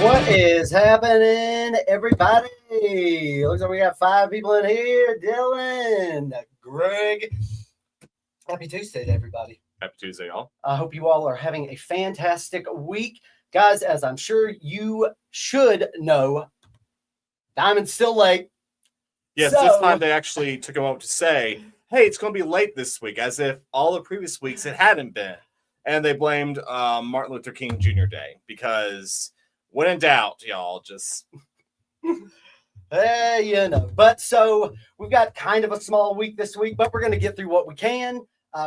What is happening, everybody? Looks like we got 5 people in here. Dylan, Greg. Happy Tuesday to everybody. Happy Tuesday, y'all. I hope you all are having a fantastic week. Guys, as I'm sure you should know, Diamond's still late. Yes, this time they actually took a moment to say, hey, it's going to be late this week, as if all the previous weeks it hadn't been. And they blamed Martin Luther King Jr. Day because when in doubt, y'all, just... But so we've got kind of a small week this week, but we're going to get through what we can.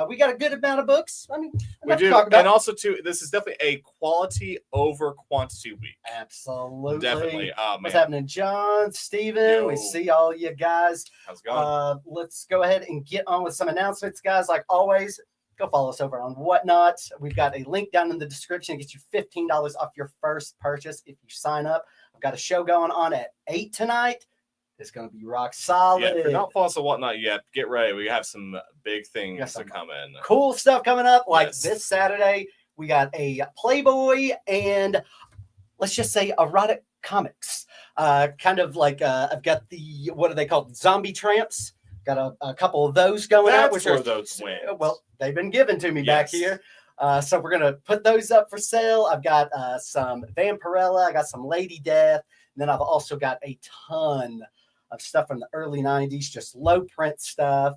We got a good amount of books. I mean, we do. And also, too, this is definitely a quality over quantity week. Absolutely. Definitely. What's happening, John, Steven? Yo. We see all you guys. How's it going? Let's go ahead and get on with some announcements, guys. Like always, go follow us over on Whatnot. We've got a link down in the description. It gets you $15 off your first purchase if you sign up. I've got a show going on at 8 tonight. It's going to be rock solid. Yeah, if you're not following us on Whatnot yet, get ready. We have some big things to come in. Cool stuff coming up. Like this Saturday, we got a Playboy and let's just say erotic comics. Kind of like I've got the, what are they called? Zombie Tramps. Got a couple of those going out. Which are those wins. Well, they've been given to me back here. So we're going to put those up for sale. I've got some Vampirella. I got some Lady Death. And then I've also got a ton of stuff from the early 90s, just low print stuff,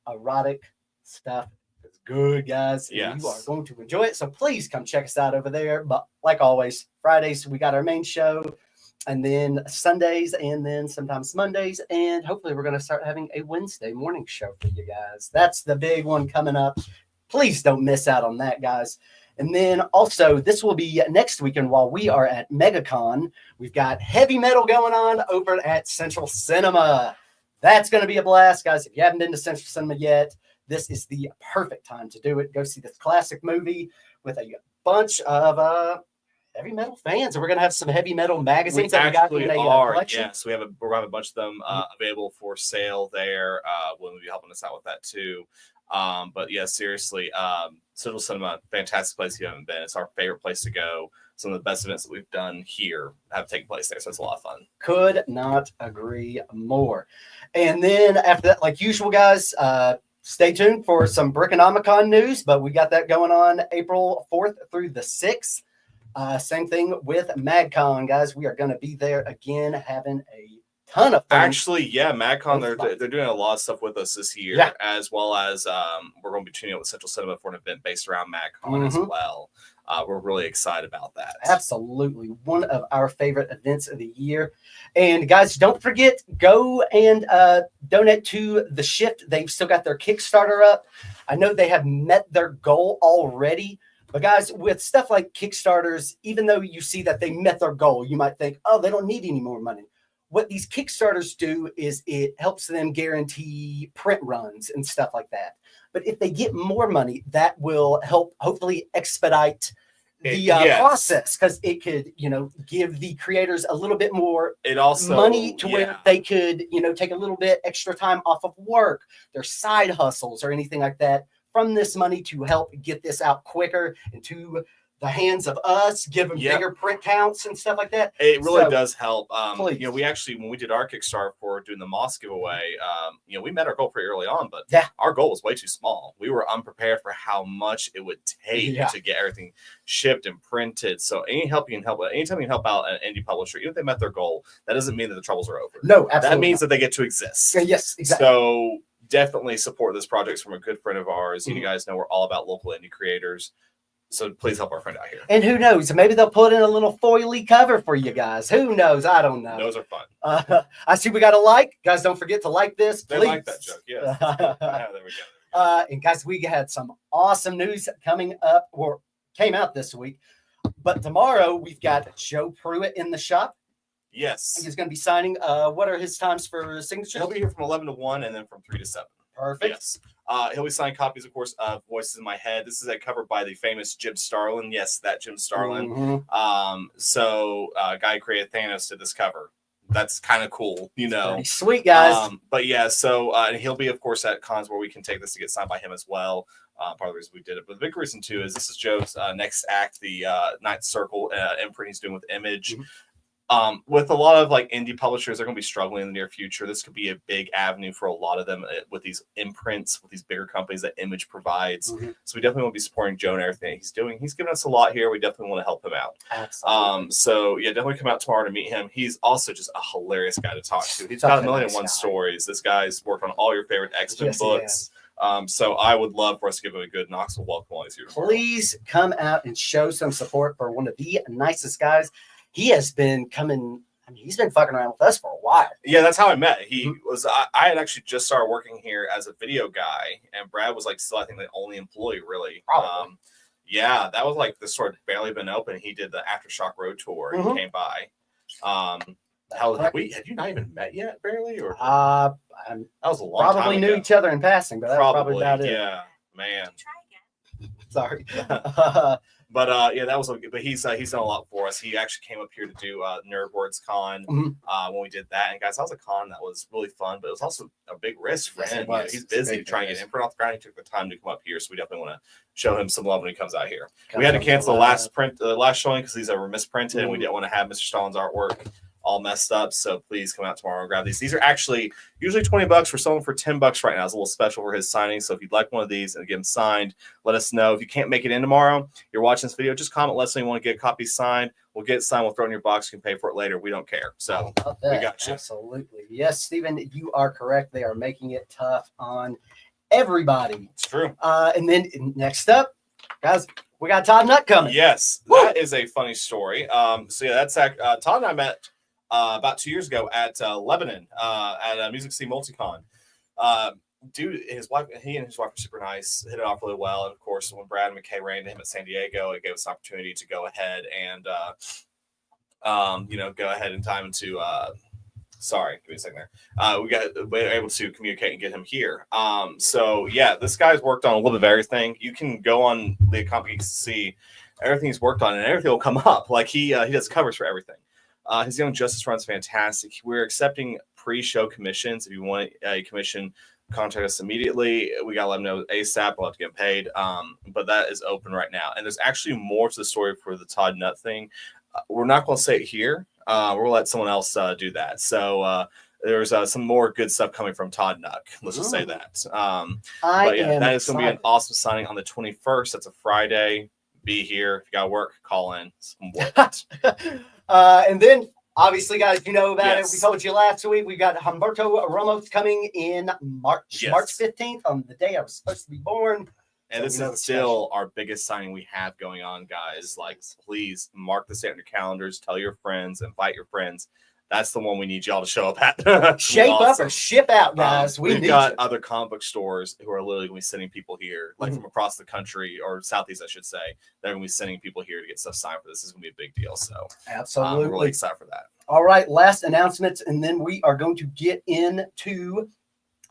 erotic stuff. It's good, guys. Yes. You are going to enjoy it. So please come check us out over there. But like always, Fridays, we got our main show. And then Sundays, and then sometimes Mondays. And hopefully we're going to start having a Wednesday morning show for you guys. That's the big one coming up. Please don't miss out on that, guys. And then also, this will be next weekend while we are at MegaCon. We've got heavy metal going on over at Central Cinema. That's going to be a blast, guys. If you haven't been to Central Cinema yet, this is the perfect time to do it. Go see this classic movie with a bunch of heavy metal fans. And we're going to have some heavy metal magazines that we got in a collection. Yes, we're going to have a bunch of them available for sale there. We'll be helping us out with that, too. But yeah, seriously, Central Cinema, fantastic place if you haven't been. It's our favorite place to go. Some of the best events that we've done here have taken place there, so it's a lot of fun. Could not agree more. And then after that, like usual, guys, stay tuned for some Brickonomicon news, but we got that going on April 4th through the 6th. Same thing with MagCon, guys. We are going to be there again, having a ton of fun. Actually, yeah, MagCon, they're doing a lot of stuff with us this year, as well as we're going to be tuning up with Central Cinema for an event based around MagCon as well. We're really excited about that. Absolutely. One of our favorite events of the year. And guys, don't forget, go and donate to The Shift. They've still got their Kickstarter up. I know they have met their goal already. But guys, with stuff like Kickstarters, even though you see that they met their goal, you might think, oh, they don't need any more money. What these Kickstarters do is it helps them guarantee print runs and stuff like that. But if they get more money, that will help hopefully expedite the process, because it could, give the creators a little bit more money to where they could, take a little bit extra time off of work, their side hustles or anything like that from this money to help get this out quicker and to the hands of us, give them bigger print counts and stuff like that. It really does help. We actually, when we did our Kickstarter for doing the Moss giveaway, we met our goal pretty early on, but our goal was way too small. We were unprepared for how much it would take to get everything shipped and printed. So anytime you can help out an indie publisher, even if they met their goal, that doesn't mean that the troubles are over. No, absolutely. That means that they get to exist. Yes, exactly. So definitely support this project from a good friend of ours. You guys know we're all about local indie creators. So please help our friend out here. And who knows? Maybe they'll put in a little foily cover for you guys. Who knows? I don't know. Those are fun. I see we got a like. Guys, don't forget to like this, please. They like that joke, yeah. There we go. And guys, we had some awesome news coming up, or came out this week. But tomorrow, we've got Joe Pruitt in the shop. Yes. He's going to be signing. What are his times for signatures? He'll be here from 11 to 1 and then from 3 to 7. Perfect. Yes. He'll be signing copies, of course, of Voices in My Head. This is a cover by the famous Jim Starlin. Yes, that Jim Starlin. Guy who created Thanos did this cover. That's kind of cool, Pretty sweet, guys. But yeah, so he'll be, of course, at cons where we can take this to get signed by him as well. Part of the reason we did it. But the big reason, too, is this is Joe's next act, the Ninth Circle imprint he's doing with Image. with a lot of like indie publishers, they're going to be struggling in the near future. This could be a big avenue for a lot of them with these imprints, with these bigger companies that Image provides. So we definitely want to be supporting Joe and everything he's doing. He's given us a lot here. We definitely want to help him out. Absolutely. So yeah, definitely come out tomorrow to meet him. He's also just a hilarious guy to talk to. He's got a million and one stories. This guy's worked on all your favorite X-Men books. So I would love for us to give him a good Knoxville welcome while he's here tomorrow. Please come out and show some support for one of the nicest guys. He has been coming. I mean, he's been fucking around with us for a while. Yeah, that's how I met. He was. I had actually just started working here as a video guy, and Brad was like still, I think, the only employee really. Probably. Yeah, that was like the store had barely been open. He did the Aftershock Road Tour. And he came by. How had you not even met yet, barely? Or that was a long time probably ago. knew each other in passing, but that's probably about it. Yeah, man. Sorry. But yeah, that was. But he's done a lot for us. He actually came up here to do Nerdboards Con when we did that. And guys, that was a con that was really fun, but it was also a big risk for him. He's busy trying to get imprint off the ground. He took the time to come up here, so we definitely want to show him some love when he comes out here. We had to cancel the last showing because these are misprinted, and we didn't want to have Mr. Stalin's artwork all messed up. So please come out tomorrow and grab these. These are actually usually $20. We're selling for $10 right now. It's a little special for his signing. So if you'd like one of these and get them signed, let us know. If you can't make it in tomorrow, you're watching this video, just comment, let us know you want to get a copy signed. We'll get it signed. We'll throw it in your box. You can pay for it later. We don't care. So we got you. Absolutely. Yes, Stephen, you are correct. They are making it tough on everybody. It's true. And then next up, guys, we got Todd Nutt coming. Yes, that is a funny story. So yeah, that's Todd and I met about 2 years ago at Lebanon at a Music City Multicon. Dude, he and his wife were super nice, hit it off really well. And of course, when Brad and McKay ran into him at San Diego, it gave us an opportunity to go ahead and, go ahead in time to, sorry, give me a second there. We were able to communicate and get him here. So yeah, this guy's worked on a little bit of everything. You can go on the company to see everything he's worked on, and everything will come up. Like he does covers for everything. His Young Justice run's fantastic. We're accepting pre-show commissions. If you want a commission, contact us immediately. We got to let them know ASAP. We'll have to get paid. But that is open right now. And there's actually more to the story for the Todd Nutt thing. We're not going to say it here. We're going to let someone else do that. So there's some more good stuff coming from Todd Nutt. Let's just say that. But yeah, that is going to be an awesome signing on the 21st. That's a Friday. Be here. If you got to work, call in. And then, obviously, guys, you know about it. We told you last week. We got Humberto Ramos coming in March 15th, on the day I was supposed to be born. And this is still our biggest signing we have going on, guys. Like, please mark this out on your calendars. Tell your friends. Invite your friends. That's the one we need y'all to show up at. Shape up or ship out, guys. We've got other comic book stores who are literally going to be sending people here, like from across the country, or Southeast, I should say. They're going to be sending people here to get stuff signed for this. This is going to be a big deal. So absolutely, we're really excited for that. All right, last announcements, and then we are going to get into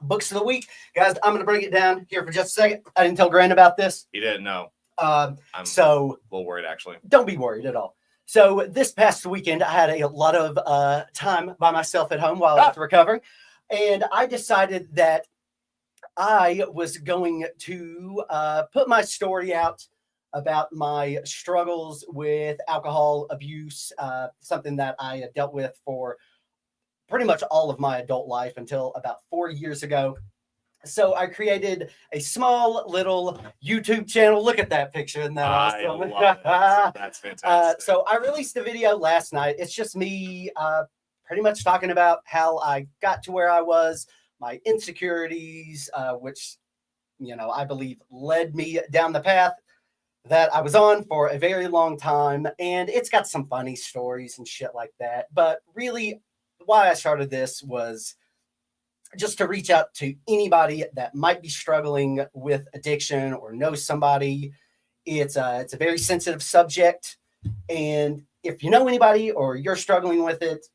books of the week. Guys, I'm going to break it down here for just a second. I didn't tell Grant about this. He didn't know. I'm a little worried, actually. Don't be worried at all. So this past weekend, I had a lot of time by myself at home while I was recovering. And I decided that I was going to put my story out about my struggles with alcohol abuse, something that I had dealt with for pretty much all of my adult life until about 4 years ago. So I created a small little YouTube channel. Look at that picture. Isn't that awesome? That's fantastic. So I released a video last night. It's just me pretty much talking about how I got to where I was, my insecurities, which, I believe led me down the path that I was on for a very long time. And it's got some funny stories and shit like that. But really, why I started this was just to reach out to anybody that might be struggling with addiction or knows somebody. It's a very sensitive subject. And if you know anybody or you're struggling with it,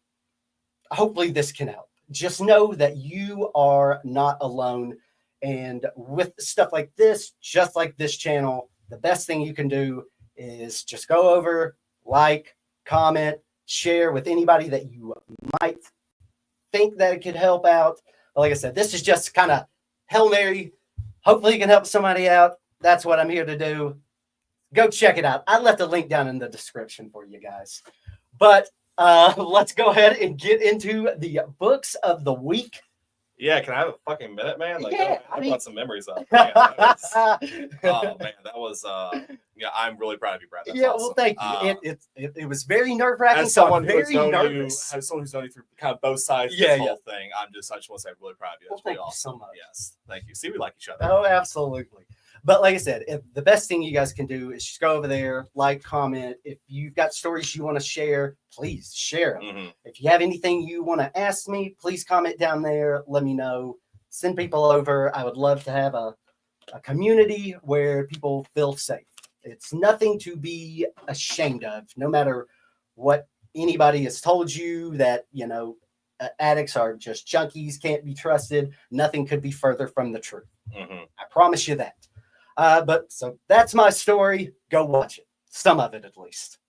hopefully this can help. Just know that you are not alone. And with stuff like this, just like this channel, the best thing you can do is just go over, like, comment, share with anybody that you might think that it could help out. Like I said, this is just kind of Hail Mary. Hopefully you can help somebody out. That's what I'm here to do. Go check it out. I left a link down in the description for you guys. But Let's go ahead and get into the books of the week. Yeah, can I have a fucking minute, man? Like, yeah, I brought some memories up. Man, oh man, that was yeah. I'm really proud of you, Brad. That's awesome. Well, thank you. It was very nerve wracking. As someone who's known you, as someone who's known you through kind of both sides of this whole thing, I just want to say I'm really proud of you. That's really awesome. So much. Yes, thank you. See, we like each other. Oh, absolutely. But like I said, the best thing you guys can do is just go over there, like, comment. If you've got stories you want to share, please share them. Mm-hmm. If you have anything you want to ask me, please comment down there. Let me know. Send people over. I would love to have a community where people feel safe. It's nothing to be ashamed of, no matter what anybody has told you that, addicts are just junkies, can't be trusted. Nothing could be further from the truth. Mm-hmm. I promise you that. But so that's my story. Go watch it. Some of it, at least.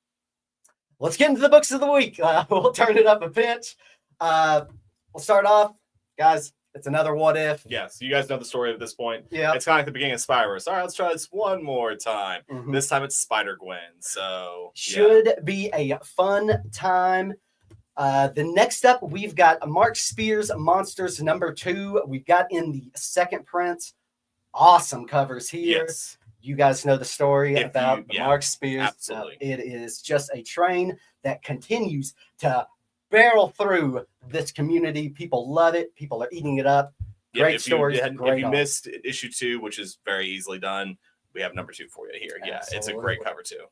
Let's get into the books of the week. We'll turn it up a pinch. We'll start off, guys. It's another What If. Yes, you guys know the story at this point. Yeah. It's kind of like the beginning of Spyverse. All right, let's try this one more time. Mm-hmm. This time it's Spider-Gwen. So should be a fun time. The next up, we've got Mark Spears' Monsters #2. We've got in the second print. Awesome covers here. Yes. You guys know the story about Mark Spears. Absolutely. It is just a train that continues to barrel through this community. People love it. People are eating it up. Great stories. If you missed issue 2, which is very easily done, we have #2 for you here. Yeah, it's a great cover too.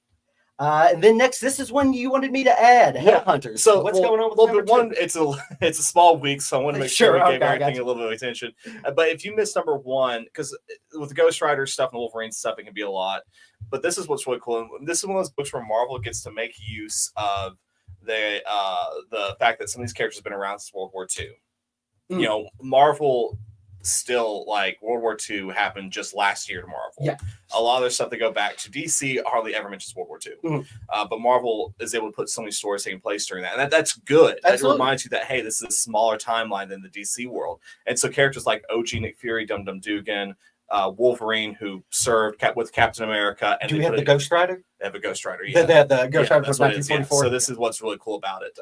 And then next, this is one you wanted me to add, Headhunters. So what's going on with one? It's a small week, so I want to make sure we give everything a little bit of attention. But if you missed #1, because with the Ghost Rider stuff and Wolverine stuff, it can be a lot. But this is what's really cool. And this is one of those books where Marvel gets to make use of the fact that some of these characters have been around since World War II. Mm. Marvel still, like, World War II happened just last year to Marvel. Yeah. A lot of their stuff they go back to. DC hardly ever mentions World War II. Mm-hmm. But Marvel is able to put so many stories taking place during that. And that's good. Absolutely. That reminds you that, hey, this is a smaller timeline than the DC world. And so characters like OG Nick Fury, Dum Dum Dugan, Wolverine, who served with Captain America. And do we have the Ghost Rider? They have a Ghost Rider. Yeah. The Ghost Rider from 1944. So this is what's really cool about it.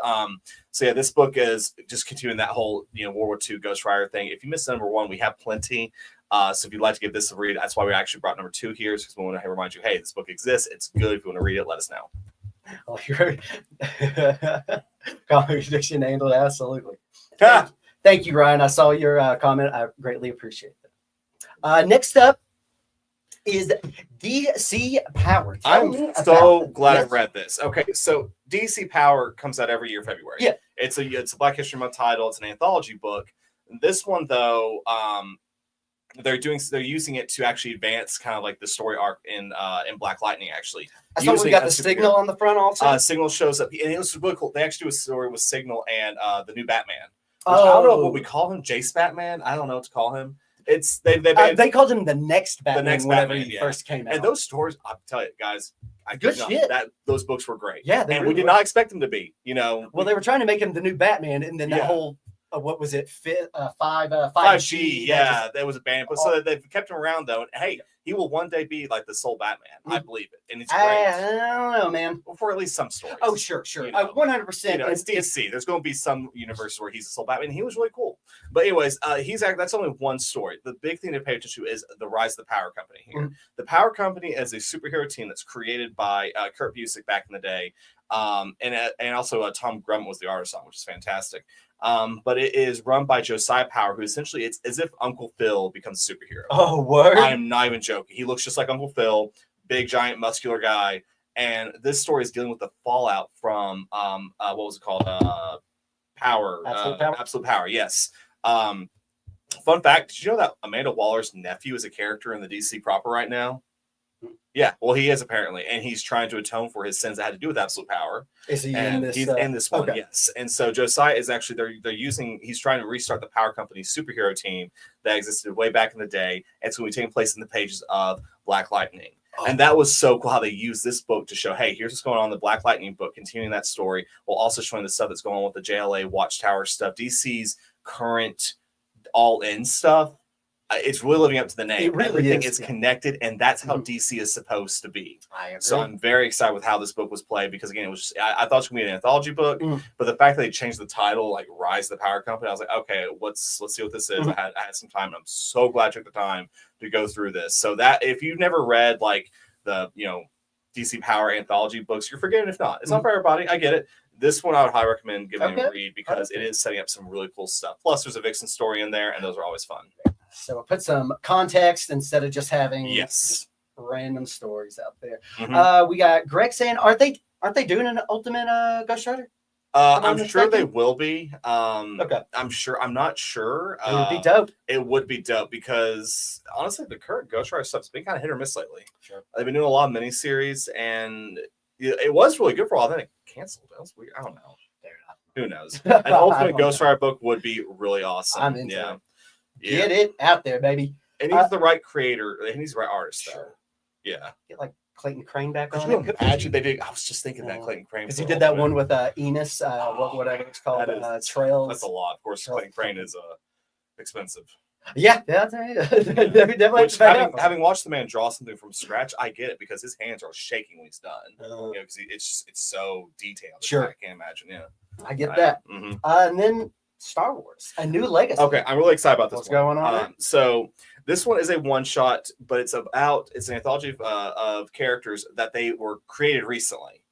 So yeah, this book is just continuing that whole World War II Ghost Rider thing. If you missed #1, we have plenty. So if you'd like to give this a read, that's why we actually brought #2 here, because we want to remind you, hey, this book exists. It's good. If you want to read it, let us know. Oh, you're contradiction handled absolutely. Thank you, Ryan. I saw your comment. I greatly appreciate it. Next up is DC Power. I'm so glad I read this. Okay, so DC Power comes out every year, February. Yeah, it's a Black History Month title. It's an anthology book. This one, though, they're using it to actually advance kind of like the story arc in Black Lightning. Actually, I saw we got the Signal on the front also. Signal shows up, and it was really cool. They actually do a story with Signal and the new Batman. I don't know what we call him, Jace Batman. I don't know what to call him. It's they called him the next Batman whenever he first came out. And those stories, I'll tell you guys, good shit. Those books were great. Yeah, and we did not expect them to be. Well, they were trying to make him the new Batman, and then that whole what was it? 5G. Yeah, that was a band. But so they've kept him around though. And hey, he will one day be like the sole Batman. I believe it, and it's great. I don't know, man. Well, for at least some stories. Oh, sure, 100%. It's DC. There's going to be some universes where he's the sole Batman. He was really cool. But anyways, that's only one story. The big thing to pay attention to is the rise of the Power Company here. Mm-hmm. The Power Company is a superhero team that's created by Kurt Busiek back in the day, and also Tom Grummett was the artist on, which is fantastic. But it is run by Josiah Power, who essentially it's as if Uncle Phil becomes a superhero. Oh, word! I'm not even joking. He looks just like Uncle Phil, big, giant, muscular guy. And this story is dealing with the fallout from what was it called? Power. Absolute Power. Yes. Fun fact: did you know that Amanda Waller's nephew is a character in the DC proper right now? Yeah, well, he is apparently, and he's trying to atone for his sins that had to do with absolute power. Is he in this? He's in this one, yes. And so Josiah is actually he's trying to restart the Power Company superhero team that existed way back in the day. It's going to be taking place in the pages of Black Lightning. Oh. And that was so cool how they used this book to show, hey, here's what's going on in the Black Lightning book, continuing that story, while also showing the stuff that's going on with the JLA Watchtower stuff, DC's current all-in stuff. it's really living up to the name. It really Everything is connected, and that's how DC is supposed to be. I agree. So I'm very excited with how this book was played because again, it was just, I thought it was going to be an anthology book, but the fact that they changed the title, like Rise of the Power Company, I was like, okay, let's see what this is. I had some time, and I'm so glad I took the time to go through this. So that if you've never read like the DC Power anthology books, you're forgetting. If not, it's not for everybody. I get it. This one I would highly recommend giving a read because it is setting up some really cool stuff. Plus, there's a Vixen story in there, and those are always fun. So we'll put some context instead of just having just random stories out there. We got Greg saying, aren't they doing an Ultimate Ghost Rider? I'm sure they will be. I'm not sure. It would be dope. It would be dope because honestly, the current Ghost Rider stuff's been kind of hit or miss lately. Sure. They've been doing a lot of miniseries, and it was really good for a while. Then it canceled. That was weird. I don't know. Who knows? An Ultimate Ghost Rider book would be really awesome. I'm into it. Get it out there, baby. It needs the right creator. It needs the right artist, though. Yeah. Get like Clayton Crane back on it. Imagine they did. I was just thinking that Clayton Crane. Because he did that one with Enos, whatever it's called, Trails. That's a lot. Of course, Clayton Crane is expensive. Yeah, I'll tell you. Definitely. Which, having watched the man draw something from scratch, I get it because his hands are shaking when he's done. Because it's so detailed. Sure. I can't imagine. Yeah, I get that. And then Star Wars, A New Legacy. Okay, I'm really excited about this. What's going on? So this one is a one shot, but it's an anthology of characters that they were created recently.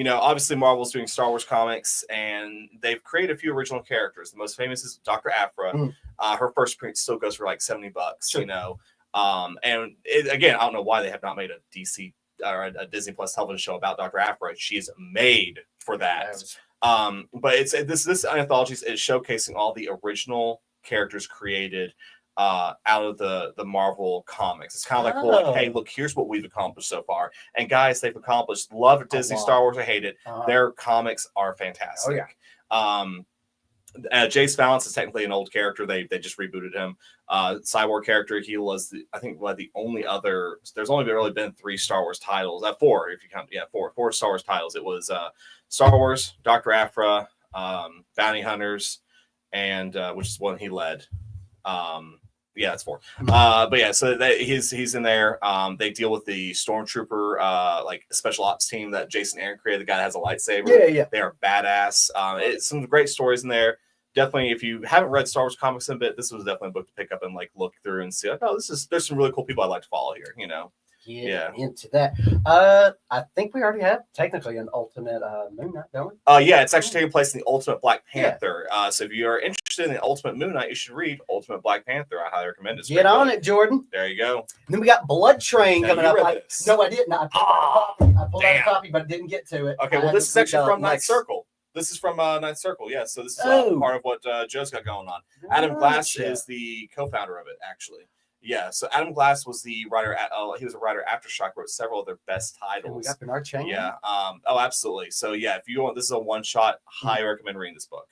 Obviously Marvel's doing Star Wars comics, and they've created a few original characters. The most famous is Dr. Aphra. Her first print still goes for like $70. Sure. And again, I don't know why they have not made a DC or a Disney Plus television show about Dr. Aphra. She is made for that. But it's this anthology is showcasing all the original characters created out of the Marvel comics. It's kind of like, well, hey, look, here's what we've accomplished so far. And guys, they've accomplished. Love Disney, Star Wars, I hate it. Their comics are fantastic. Jace Valance is technically an old character. They just rebooted him. Cyborg character. He was the only other. There's only really been 3 Star Wars titles. 4 if you count. Yeah, 4 Star Wars titles. It was Star Wars, Dr. Aphra, Bounty Hunters, and which is one he led. Yeah, it's 4. But yeah, so he's in there. They deal with the Stormtrooper like special ops team that Jason Aaron created, the guy that has a lightsaber. Yeah. They are badass. It's some great stories in there. Definitely, if you haven't read Star Wars comics in a bit, this was definitely a book to pick up and like look through and see. Like, there's some really cool people I'd like to follow here. Into that. I think we already have technically an Ultimate Moon Knight, don't we? Yeah, it's actually taking place in the Ultimate Black Panther. So if you are interested in the Ultimate Moon Knight, you should read Ultimate Black Panther. I highly recommend it. Get on it, Jordan. There you go. And then we got Blood Train coming up. No, I didn't. I pulled out a copy, but didn't get to it. Okay, well, this is actually from Ninth Circle. This is from Ninth Circle, yeah. So this is part of what Joe's got going on. Adam Glass is the co-founder of it, actually. Yeah, so Adam Glass was the writer. He was a writer at Aftershock. Wrote several of their best titles. And we got Bernard Chang. Yeah. Absolutely. So yeah, if you want, this is a one shot. Highly recommend reading this book.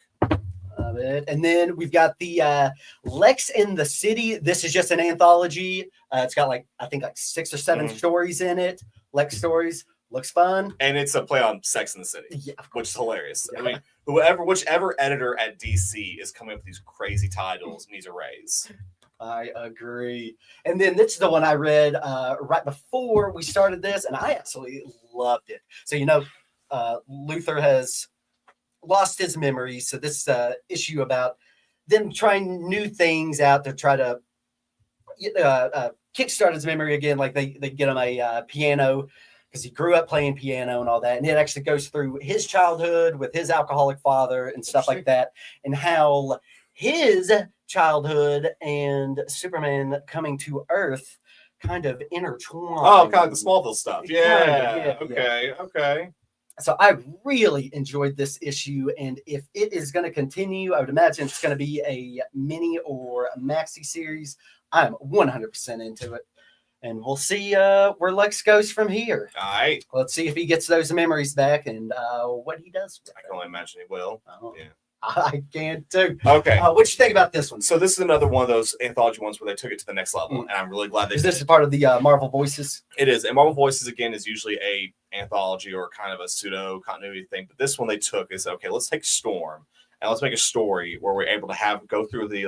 Love it. And then we've got the Lex in the City. This is just an anthology. It's got I think 6 or 7 stories in it. Lex stories. Looks fun. And it's a play on Sex in the City, which is hilarious. Yeah. I mean, whichever editor at DC is coming up with these crazy titles needs a raise. I agree. And then this is the one I read right before we started this, and I absolutely loved it. So, Luthor has lost his memory. So this issue about them trying new things out to try to kickstart his memory again. Like they get him a piano, because he grew up playing piano and all that. And it actually goes through his childhood with his alcoholic father and stuff like that, and how his childhood and Superman coming to Earth kind of intertwine. Oh, kind of the Smallville stuff. Yeah. Okay. So I really enjoyed this issue, and if it is going to continue, I would imagine it's going to be a mini or a maxi series. I'm 100% into it. And we'll see where Lex goes from here. All right. Let's see if he gets those memories back and what he does. I can only imagine he will. Yeah. I can too. Okay. What you think about this one? So this is another one of those anthology ones where they took it to the next level, and I'm really glad they did. This is part of the Marvel Voices? It is. And Marvel Voices, again, is usually a anthology or kind of a pseudo continuity thing. But this one they took is, okay, let's take Storm and let's make a story where we're able to go through the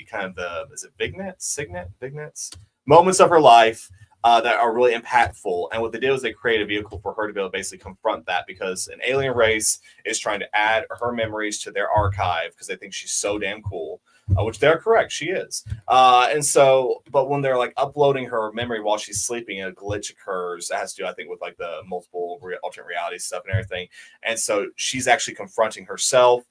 kind of the, is it vignettes moments of her life that are really impactful. And what they did was they created a vehicle for her to be able to basically confront that, because an alien race is trying to add her memories to their archive because they think she's so damn cool, which they're correct. She is. And so, but when they're like uploading her memory while she's sleeping, a glitch occurs. That has to do, I think, with like the multiple alternate reality stuff and everything. And so she's actually confronting herself,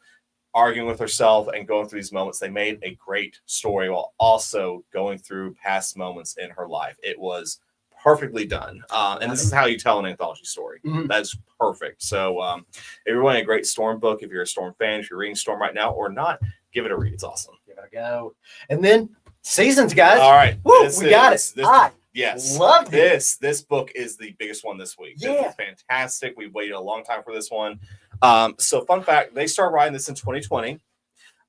arguing with herself, and going through these moments. They made a great story while also going through past moments in her life. It was perfectly done. And this is how you tell an anthology story. That's perfect. So if you're wanting a great Storm book, if you're a Storm fan, if you're reading Storm right now or not, give it a read. It's awesome. Give it a go. And then seasons, guys. All right. Woo, we got it. Yes. Loved it. This book is the biggest one this week. Yeah. It's fantastic. We waited a long time for this one. So fun fact, they started writing this in 2020.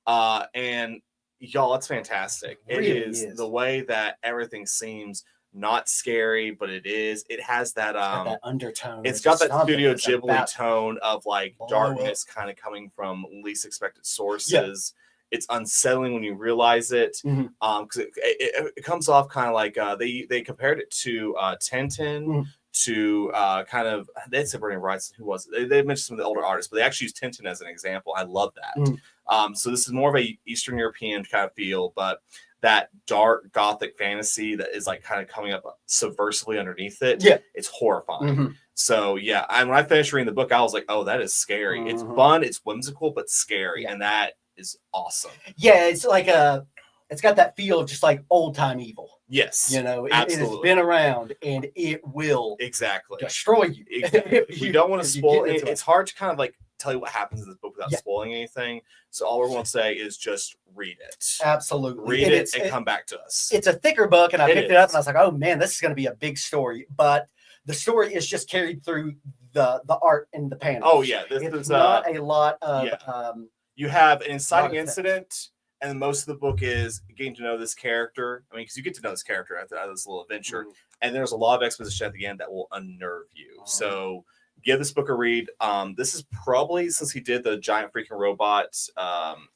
And y'all, it's fantastic. It really is the way that everything seems not scary, but it is. It has that that undertone. It's got that Studio Ghibli tone of like darkness kind of coming from least expected sources. Yeah. It's unsettling when you realize it, because it comes off kind of like they compared it to Tintin, to kind of, they said Bernie Wright, who was it? They mentioned some of the older artists, but they actually used Tintin as an example. I love that. So this is more of a Eastern European kind of feel, but that dark gothic fantasy that is like kind of coming up subversively underneath it. Yeah, it's horrifying. So yeah, when I finished reading the book, I was like, oh, that is scary. It's fun, it's whimsical, but scary, and that is awesome. Yeah, it's like it's got that feel of just like old time evil. Yes, you know, it has been around and it will destroy you. We don't want to spoil it. It's hard to kind of like tell you what happens in this book without spoiling anything. So all we're going to say is just read it. Absolutely. Read it and come back to us. It's a thicker book, and I picked it up and I was like, oh man, this is going to be a big story. But the story is just carried through the art and the panels. Oh yeah. It's not a lot of you have an inciting incident, and most of the book is getting to know this character. I mean, because you get to know this character after this little adventure, and there's a lot of exposition at the end that will unnerve you. So give this book a read. This is probably, since he did the Giant Freaking Robot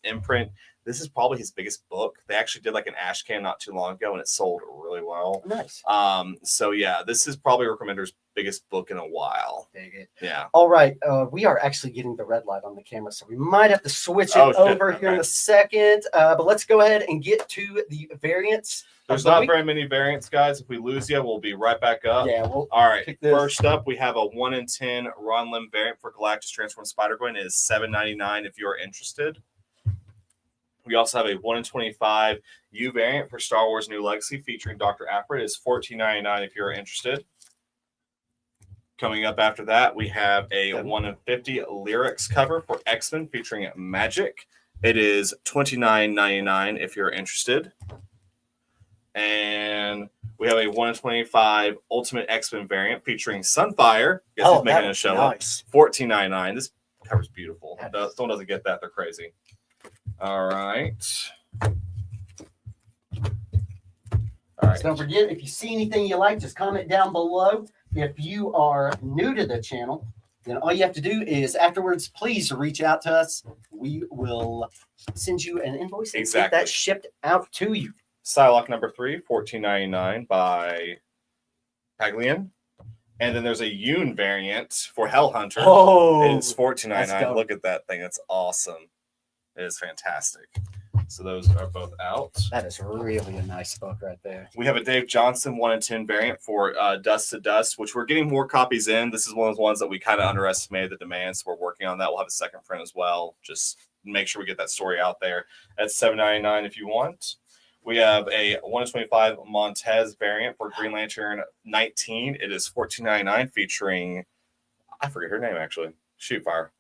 imprint, this is probably his biggest book. They actually did like an Ashcan not too long ago, and it sold really well. Nice. So yeah, this is probably Recommender's biggest book in a while. Dang it. Yeah. All right. We are actually getting the red light on the camera, so we might have to switch it over here in a second. But let's go ahead and get to the variants. There's not very many variants, guys. If we lose you, we'll be right back up. Yeah. All right. First up, we have a 1 in 10 Ron Lim variant for Galactus Transform Spider-Gwen. It is $7.99 if you're interested. We also have a 1 in 25 U variant for Star Wars New Legacy featuring Dr. Aphra. It is $14.99 if you're interested. Coming up after that, we have a 1 in 50 lyrics cover for X-Men featuring Magic. It is $29.99 if you're interested. And we have a 1 in 25 Ultimate X-Men variant featuring Sunfire. Guess who's making a show up? $14.99. This cover's beautiful. Someone doesn't get that, they're crazy. All right. So don't forget, if you see anything you like, just comment down below. If you are new to the channel, then all you have to do is afterwards, please reach out to us. We will send you an invoice and get that shipped out to you. Psylocke number 3, $14.99 by Paglian. And then there's a Yoon variant for Hellhunter. Oh, it is $14.99. Look at that thing. It's awesome. It is fantastic. So those are both out. That is really a nice book right there. We have a Dave Johnson 1 in 10 variant for Dust to Dust, which we're getting more copies in. This is one of the ones that we kind of underestimated the demand, so we're working on that. We'll have a second print as well. Just make sure we get that story out there. That's $7.99 if you want. We have a 1 in 25 Montez variant for Green Lantern 19. It is $14.99 featuring, I forget her name actually, Shootfire.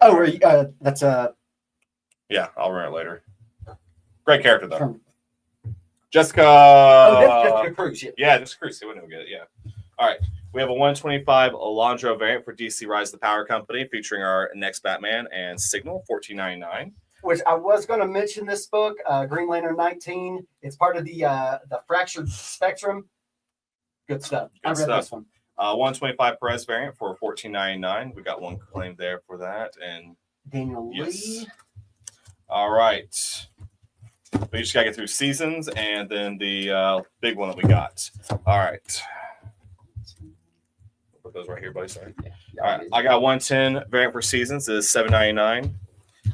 Oh, that's yeah, I'll run it later. Great character though. Jessica. Oh, that's Jessica Cruz. Yeah, Jessica Cruz. They wouldn't get it. Yeah. All right. We have a 125 Alondro variant for DC Rise of the Power Company, featuring our next Batman and Signal, $14.99. Which I was going to mention this book, Green Lantern 19. It's part of the Fractured Spectrum. Good stuff. I read this one. 125 Perez variant for $14.99. We got one claim there for that. And Daniel Lee. All right. We just got to get through seasons and then the big one that we got. All right. Put those right here, buddy. Sorry. All right. I got 110 variant for seasons. It is $7.99.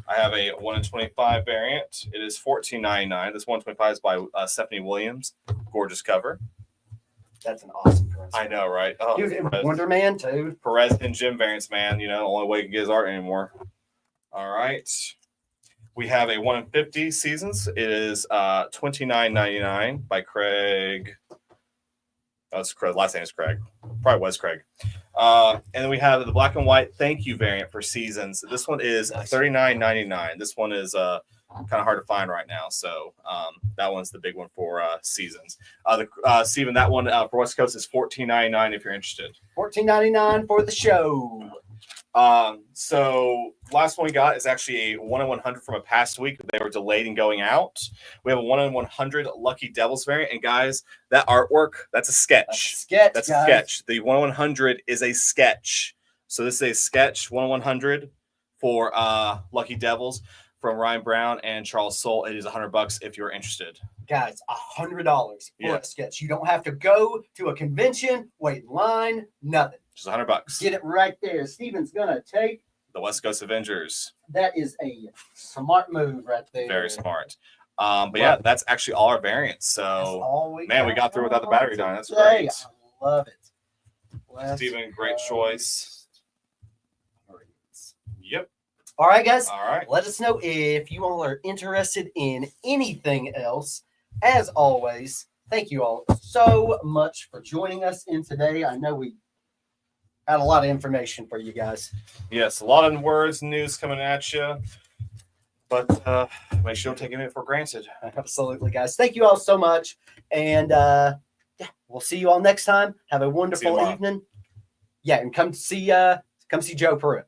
I have a 1 in 25 variant. It is $14.99. This 125 is by Stephanie Williams. Gorgeous cover. That's an awesome Perez. I know, right? Oh, dude, Wonder Man, too. Perez and Jim variants, man. You know, the only way you can get his art anymore. All right. We have a 1 in 50 seasons. It is $29.99 by Craig. That's Craig. Last name is Craig. Probably was Craig. And then we have the black and white thank you variant for seasons. This one is $39.99. This one is kind of hard to find right now. So that one's the big one for seasons. Steven, that one for West Coast is $14.99 if you're interested. $14.99 for the show. So last one we got is actually a 1 in 100 from a past week. They were delayed in going out. We have a 1 in 100 Lucky Devils variant. And guys, that artwork, that's a sketch. That's a sketch. The 1 in 100 is a sketch. So this is a sketch 1 in 100 for Lucky Devils from Ryan Brown and Charles Soule. It is $100 if you're interested. Guys, $100 for a sketch. You don't have to go to a convention, wait in line, nothing. Just $100. Get it right there. Steven's gonna take the West Coast Avengers. That is a smart move right there. Very smart. But yeah, that's actually all our variants. So man, we got through without the battery dying. That's great. I love it. Steven, great choice. Yep. All right, guys. All right. Let us know if you all are interested in anything else. As always, thank you all so much for joining us in today. I know we had a lot of information for you guys. Yes, a lot of words, news coming at you. But make sure you don't take any of it for granted. Absolutely, guys. Thank you all so much. And we'll see you all next time. Have a wonderful evening. Yeah, and come see Joe Pruitt.